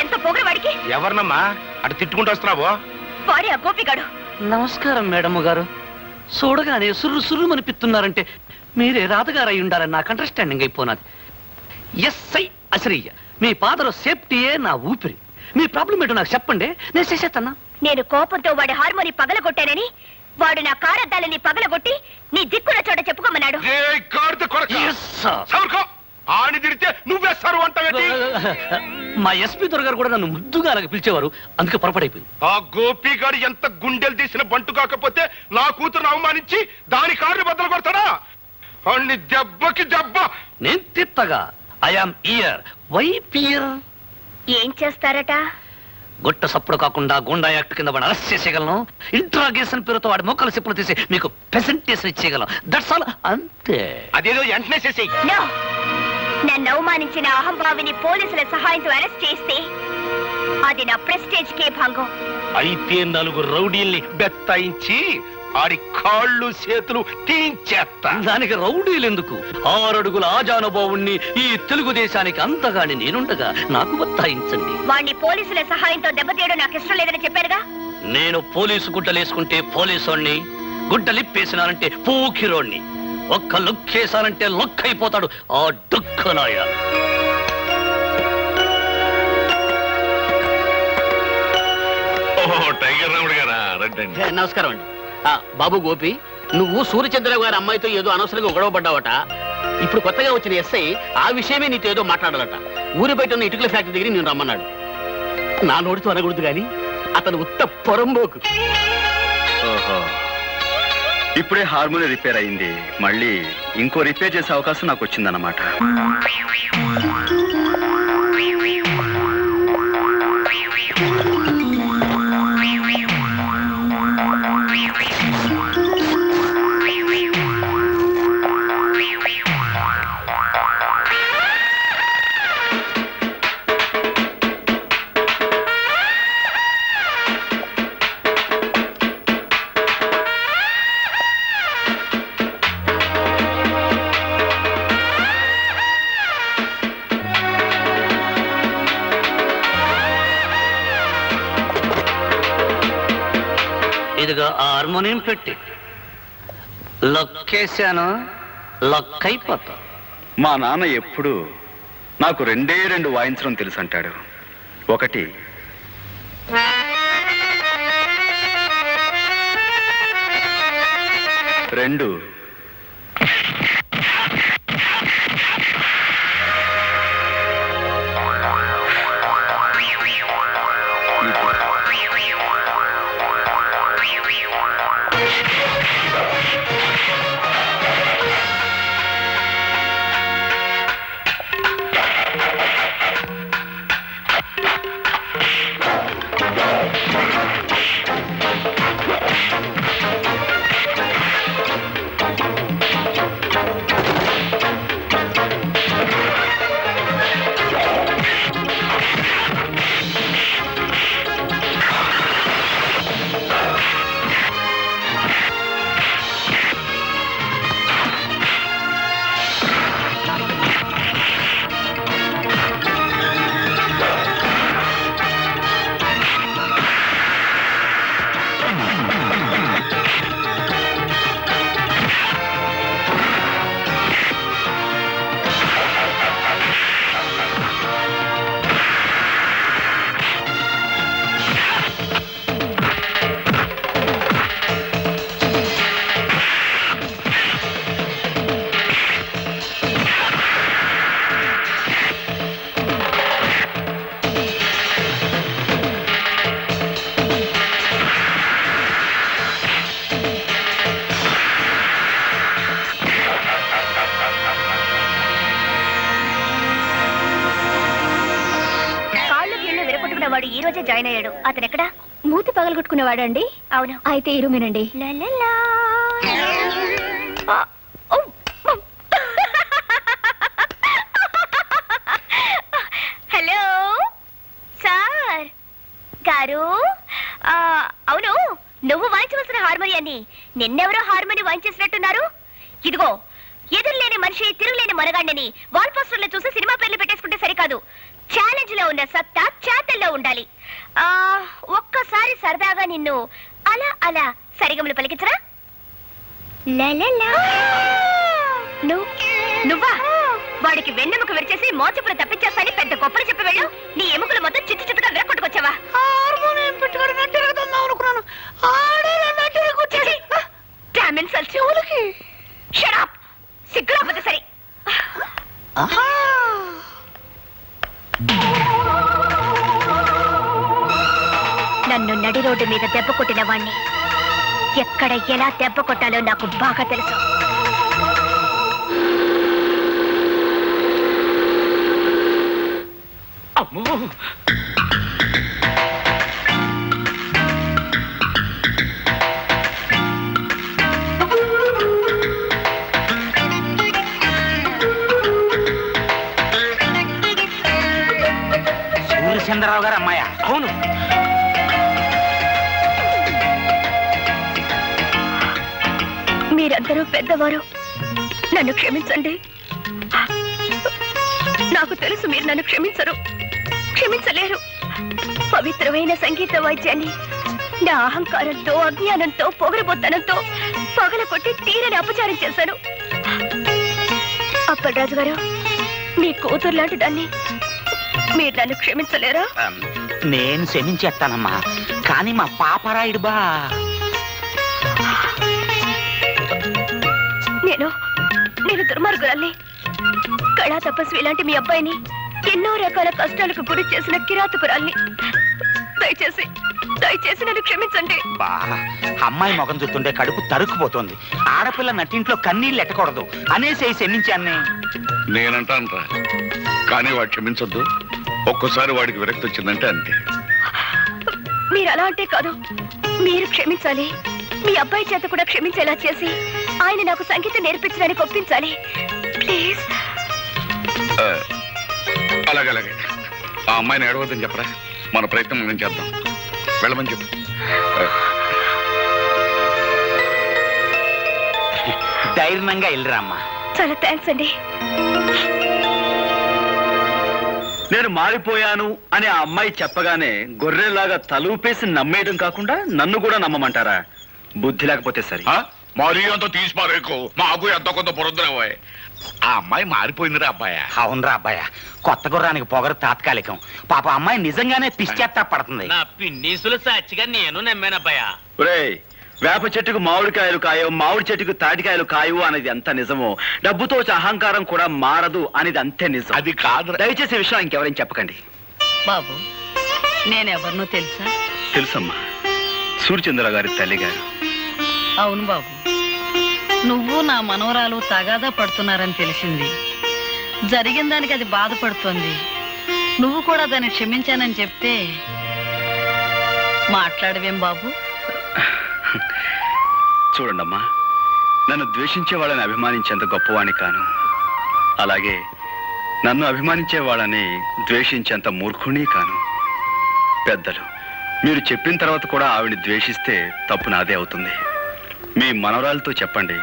ఎంత పొగరవాడికి. ఎవరినమ్మా అటు తిట్టుకుంటూ వస్తున్నావో? వాడే ఆ గోపిగాడు. నమస్కారం మేడం గారు. చూడగానే సుర్రు అనిపిస్తున్నారంటే మీరే రాధగారు అయి ఉండాలని నాకు అండర్స్టాండింగ్ అయిపోయినది. ఎస్ఐ అసరయ్య, మీ ఫాదర్ సేఫ్టీయే నా ఊపిరి. మీ ప్రాబ్లం ఏంటో నాకు చెప్పండి, నేను చేసేస్తానా. నేను కోపంతో వాడి హార్మోని పగలగొట్టానని వాడు నా కారద్దాలని పగలగొట్టి నీ దిక్కున చోట చెప్పుకోమన్నాడు. ఆని తిడితే నువ్వేస్తారు అంటావేంటి? మా ఎస్పీ దొరగారు కూడా నన్ను ముద్దుగా అలాగ పిలిచేవారు, అందుకే పొరపడైపోయింది. ఆ గోపిగాడు ఎంత గుండెలు తీసిన బంటు కాకపోతే నా కూతురును అవమానించి దాని కారుని బద్దలు కొడతాడా? అన్ని దెబ్బకి దెబ్బ నేను తిత్తగా. ఐఆమ్ ఇయర్. వై పియర్? ఏం చేస్తారట? గొట్ట సప్పుడు కాకుండా గుండా యాక్ట్ కింద వాడు అరెస్ట్ చేసేయగలను. ఇంట్రాగేషన్ పేరుతో వాడి మొక్కల చెప్పులు తీసి మీకు ప్రెజెంటేషన్ ఇచ్చేయగలను. That's all. అంతే. అదేదో వెంటనే చేసేయి. నన్ను అవమానించిన అహంభావిని పోలీసుల సహాయంతో అరెస్ట్ చేస్తే అది నా ప్రెస్టేజ్ కే భంగం. అయితే 4 రౌడీల్ని బెత్తాయించి ఆడి కాళ్ళు చేతులు తీయించేస్తా. దానికి రౌడీలు ఎందుకు? 6 అడుగుల ఆజానుభావుణ్ణి ఈ తెలుగుదేశానికి అంతగాని నేనుండగా నాకు బత్తాయించండి. వాణ్ణి పోలీసుల సహాయంతో దెబ్బతీయడం నాకు ఇష్టం లేదని చెప్పారుగా. నేను పోలీసు గుడ్డలేసుకుంటే పోలీసోణ్ణి, గుడ్డలిప్పేసినానంటే పూకిరోణ్ణి. ఒక్క లుక్కేసానంటే లొక్కైపోతాడు ఆ డుక్కనాయ. టైగర్ రాముడు గారా? నమస్కారం అండి. బాబు గోపి, నువ్వు సూర్యచంద్రరావు గారి అమ్మాయితో ఏదో అనవసరంగా గొడవ పడ్డావట. ఇప్పుడు కొత్తగా వచ్చిన ఎస్ఐ ఆ విషయమే నీతో ఏదో మాట్లాడాలట. ఊరి బయట ఉన్న ఇటుకల ఫ్యాక్టరీ దగ్గర నేను రమ్మన్నాడు. నా నోటితో అనకూడదు గాని అతను ఉత్త పొరంబోకు. ఇప్పుడే హార్మోని రిపేర్ అయింది, మళ్ళీ ఇంకో రిపేర్ చేసే అవకాశం నాకు వచ్చిందన్నమాట. ఇదిగో హార్మోనియం పెట్టి లొక్కేశాను, లొక్కైపోతా. మా నాన్న ఎప్పుడు నాకు 2 వాయించడం తెలుసు అంటాడు. 1 2 వాడు ఈ రోజే జాయిన్ అయ్యాడు. అతను ఎక్కడ? మూతి పగలగొట్టుకునేవాడు అండి. అవును. అయితే ఈ రూమేనండి. హలో సార్ గారు. అవును, నువ్వు వాయించవలసిన హార్మోనియాన్ని నిన్నెవరో హార్మోని వాయించేసినట్టున్నారు. ఇదిగో ఎదురులేని మనిషి తిరుగులేని మనగాండని వాల్ పోస్టర్లు చూసి సినిమా పేర్లు పెట్టేసుకుంటే సరికాదు. ఛాలెంజ్ లో ఉన్న సత్తా చేతల్లో ఉండాలి. ఒక్కసారి సరదాగా నిన్ను అలా అలా సరిగమలు పలికించరా? నువ్వా? వాడికి వెన్నెముక విరిచేసి మోచపులు తప్పించేస్తాని పెద్ద గొప్పలు చెప్పి వెళ్ళు. నీ ఎముకలు మొత్తం చిత్తు చిత్తుగా విరక్కొట్టుకొచ్చావా? సిగ్గురాపోతే సరే. నన్ను నడి రోడ్డు మీద దెబ్బ కొట్టిన వాణ్ణి ఎక్కడ ఎలా దెబ్బ కొట్టాలో నాకు బాగా తెలుసు. సూర్యచంద్రరావు గారు అమ్మాయ? అవును. మీరందరూ పెద్దవారు, నన్ను క్షమించండి. నాకు తెలుసు మీరు నన్ను క్షమించలేరు. పవిత్రమైన సంగీత వాయిద్యాన్ని నా అహంకారంతో, అజ్ఞానంతో, పొగరబోత్తనంతో పగలకొట్టి తీరని అపచారం చేశాను. అప్పలరాజు గారు, మీ కూతురు లాంటి దాన్ని మీరు నన్ను క్షమించలేరా? నేను క్షమించేస్తానమ్మా, కానీ మా పాపరాయుడు బా. నేను దుర్మార్గురాల్ని. కళా తపస్వి లాంటి మీ అబ్బాయిని ఎన్నో రకాల కష్టాలకు గురి చేసిన కిరాతకురాల్ని. దయచేసి నన్ను క్షమించండి. బా, అమ్మాయి మొగం చూస్తుంటే కడుపు తరుక్కుపోతుంది. ఆడపిల్ల నట్టింట్లో కన్నీళ్ళు ఎట్టకూడదు అనేసి క్షమించాన్ని. నేనంటానరా, కానీ వాడు క్షమించొద్దు. ఒక్కసారి వాడికి విరక్తి వచ్చిందంటే అంతే. మీరు అలా అంటే కాదు, మీరు క్షమించాలి. మీ అబ్బాయి చేత కూడా క్షమించేలా చేసి ఆయన నాకు సంగీతం నేర్పించడానికి ఒప్పించాలి. ప్లీజ్. అలాగే ఆ అమ్మాయిని ఏడవద్దని చెప్పరా. మన ప్రయత్నం మనం చేద్దాం. వెళ్ళమని చెప్పు. ధైర్యంగా వెళ్ళరా అమ్మా. చాలా థ్యాంక్స్ అండి. నేను మారిపోయాను అని ఆ అమ్మాయి చెప్పగానే గొర్రెలాగా తలూపేసి నమ్మేయడం కాకుండా నన్ను కూడా నమ్మమంటారా? బుద్ధి లేకపోతే సరే. మరీ అంత తీసి పారేకు, మాకు ఎంత కొంత పొరద్దురావాయ్. ఆ అమ్మాయి మారిపోయిందిరా అబ్బాయ. అవునరా అబ్బాయ, కొత్త గుర్రానికి పొగరు తాత్కాలికం. పాప అమ్మాయి నిజంగానే పిచ్చేత్తా పడుతుంది. నా పిన్నీసులు సాక్షిగా నేను నమ్మానబ్బాయా. ఒరేయ్, వేప చెట్టుకు మామిడికాయలు కాయవు, మామిడి చెట్టుకు తాటికాయలు కాయవు అనేది ఎంత నిజమో, డబ్బుతో వచ్చే అహంకారం కూడా మారదు అనేది అంతే నిజం. అది కాదు. దయచేసి విషయం ఇంకెవరైనా చెప్పకండి. బాబు, నేనెవరినో తెలుసా? తెలుసమ్మా, సూర్యచంద్ర గారి తల్లి గారు. అవును బాబు, నువ్వు నా మనవరాలు తగాదా పడుతున్నారని తెలిసింది. జరిగిన దానికి అది బాధపడుతోంది. నువ్వు కూడా దాన్ని క్షమించానని చెప్తే మాట్లాడవేం బాబు? చూడండమ్మా, నన్ను ద్వేషించే వాళ్ళని అభిమానించేంత గొప్పవాణ్ణి కాను. అలాగే నన్ను అభిమానించే వాళ్ళని ద్వేషించేంత మూర్ఖుణ్ణి కాను. పెద్దలు, మీరు చెప్పిన తర్వాత కూడా ఆవిడ్ని ద్వేషిస్తే తప్పు నాదే అవుతుంది. మీ మనవరాలతో చెప్పండి,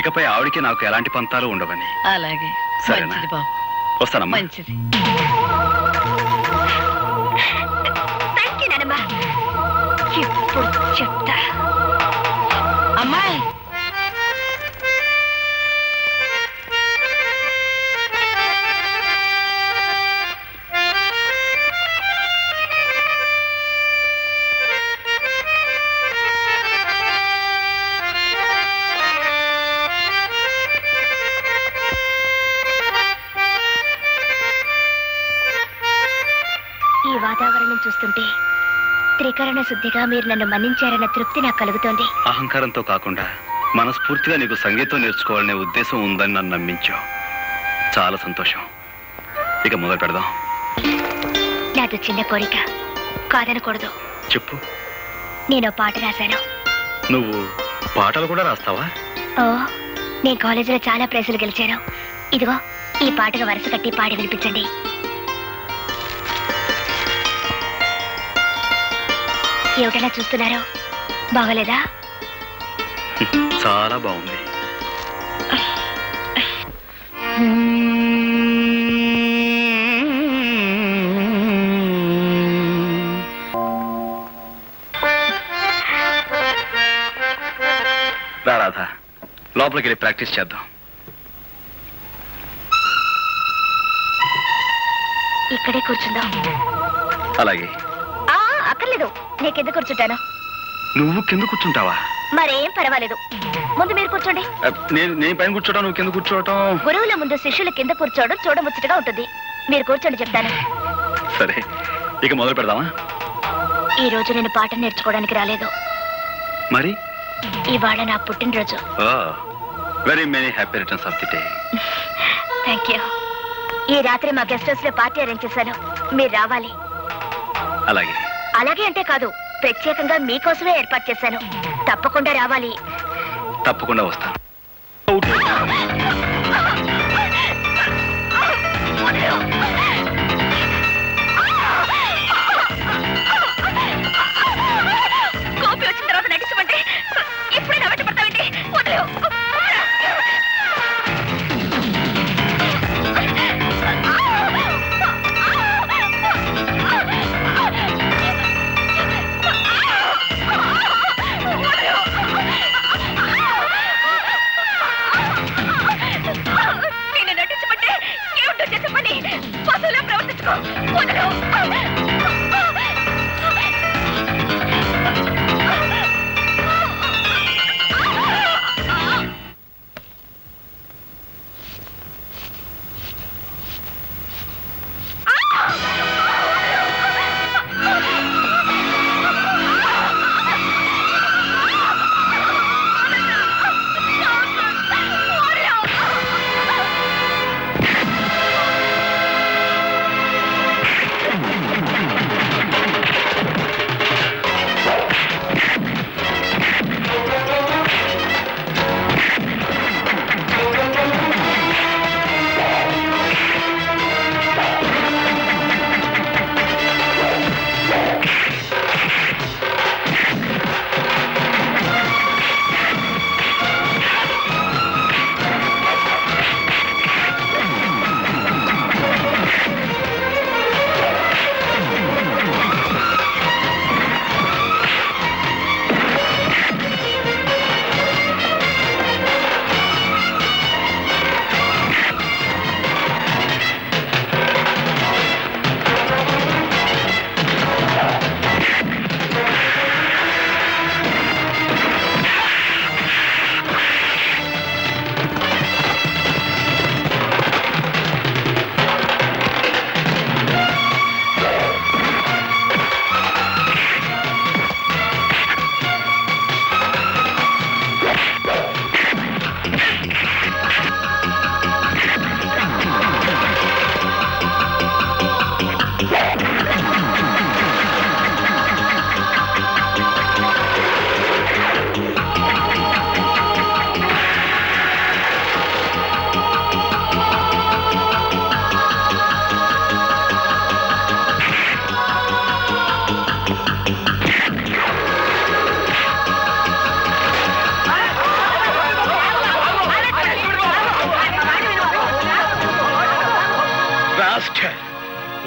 ఇకపై ఆవిడికి నాకు ఎలాంటి పంతాలు ఉండవని. అలాగే. సరేనా? మంచిది బాబు. వస్తానమ్మా. మంచిది. థ్యాంక్ యూ నానమ్మ. ఇప్పుడు చెప్తా. అమ్మాయి, ఈ వాతావరణం చూస్తుంటే త్రికరణ శుద్ధిగా మీరు నన్ను మన్నించారన్న తృప్తి నాకు కలుగుతోంది. అహంకారంతో కాకుండా మనస్ఫూర్తిగా నీకు సంగీతం నేర్చుకోవాలనే ఉద్దేశం ఉందని నన్ను నమ్మించావు. చాలా సంతోషం. ఇక మొదలు పెడదాం. నాది చిన్న కోరిక, కాదనకూడదు. చెప్పు. నేను పాట రాశాను. నువ్వు పాటలు కూడా రాస్తావా? ఓ, నేను కాలేజీలో చాలా ప్రైజులు గెలిచాను. ఇదిగో ఈ పాటకు వరుస కట్టి పాడి వినిపించండి. ఏమిటలా చూస్తున్నారు? బాగోలేదా? చాలా బాగుంది. లోపలికి వెళ్ళి ప్రాక్టీస్ చేద్దాం. ఇక్కడే కూర్చుందాం. అలాగే. అక్కర్లేదు, నేను కింద కూర్చుంటాను. నువ్వు కింద కూర్చుంటావా? మరేం పర్వాలేదు, ముందు మీరు కూర్చోండి. నేను పైన కూర్చోవడం, నువ్వు కింద కూర్చోవటం. గురువుల ముందు శిష్యుల కింద కూర్చోవడం చూడముచ్చటగా ఉంటుంది. మీరు కూర్చోండి, చెప్తాను. సరే, ఇక మొదలు పెడదామా? ఈ రోజు నేను పాఠం నేర్చుకోవడానికి రాలేదు. మరి ఇవాళ నా పుట్టినరోజు. Very many happy returns of the day. Thank you. ఈ రాత్రి మా గెస్ట్ హౌస్ లో పార్టీ అరేంజ్ చేశాను, మీరు రావాలి. అలాగే. అలాగే అంటే కాదు, ప్రత్యేకంగా మీకోసమే ఏర్పాటు చేశాను. తప్పకుండా రావాలి. తప్పకుండా వస్తాను. కోపి వచ్చిన తర్వాత నటించమంటే ఇప్పుడే నవ్వట పడతామండి. వదిలేవు. నేను నటించమంటే ఏమిటో చేసమని పశువులా ప్రవర్తించుకో. వదిలేవు.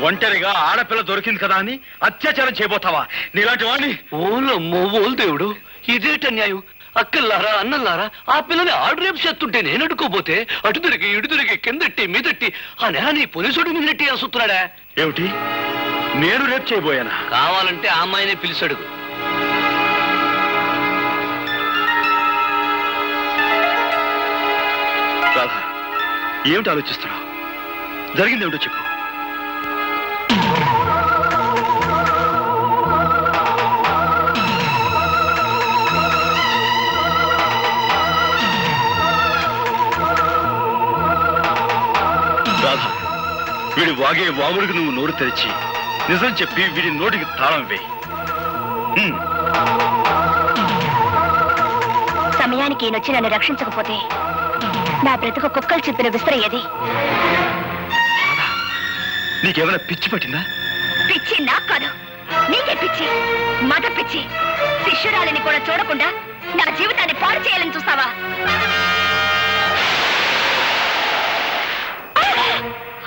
ఒంటరిగా ఆడపిల్ల దొరికింది కదా అని అత్యాచారం చేయబోతావా? నీలాంటి వాడిని. ఓలమ్మో ఓలు దేవుడు, ఇదేట న్యాయం? అక్కల్లారా అన్నల్లారా, ఆ పిల్లని ఆర్డరేపు చేస్తుంటే నేను అడుకోపోతే అటు తిరిగి ఇటు తిరిగి కిందట్టి మీదట్టి ఆ నేని పోలీసుడు మీదట్టి అసుతున్నాడా? ఏమిటి, నేను రేపు చేయబోయానా? కావాలంటే ఆ అమ్మాయినే పిలిచాడుగు. రాధా, ఏమిటి ఆలోచిస్తున్నావు? జరిగింది ఏమిటో చెప్పు. రాధా, వీడి వాగే వాగుడికి నువ్వు నోరు తెరిచి నిజం చెప్పి వీడి నోటికి తాళం వేయి. సమయానికి ఈయనొచ్చి నన్ను రక్షించకపోతే నా బ్రతుకు కుక్కలు చెప్పిన విసిరయ్యేది. నీకేమైనా పిచ్చి పట్టిందా? పిచ్చి నాకు కాదు, నీకే పిచ్చి. మగ పిచ్చి. శిష్యురాలిని కూడా చూడకుండా నా జీవితాన్ని పాడు చేయాలని చూస్తావా?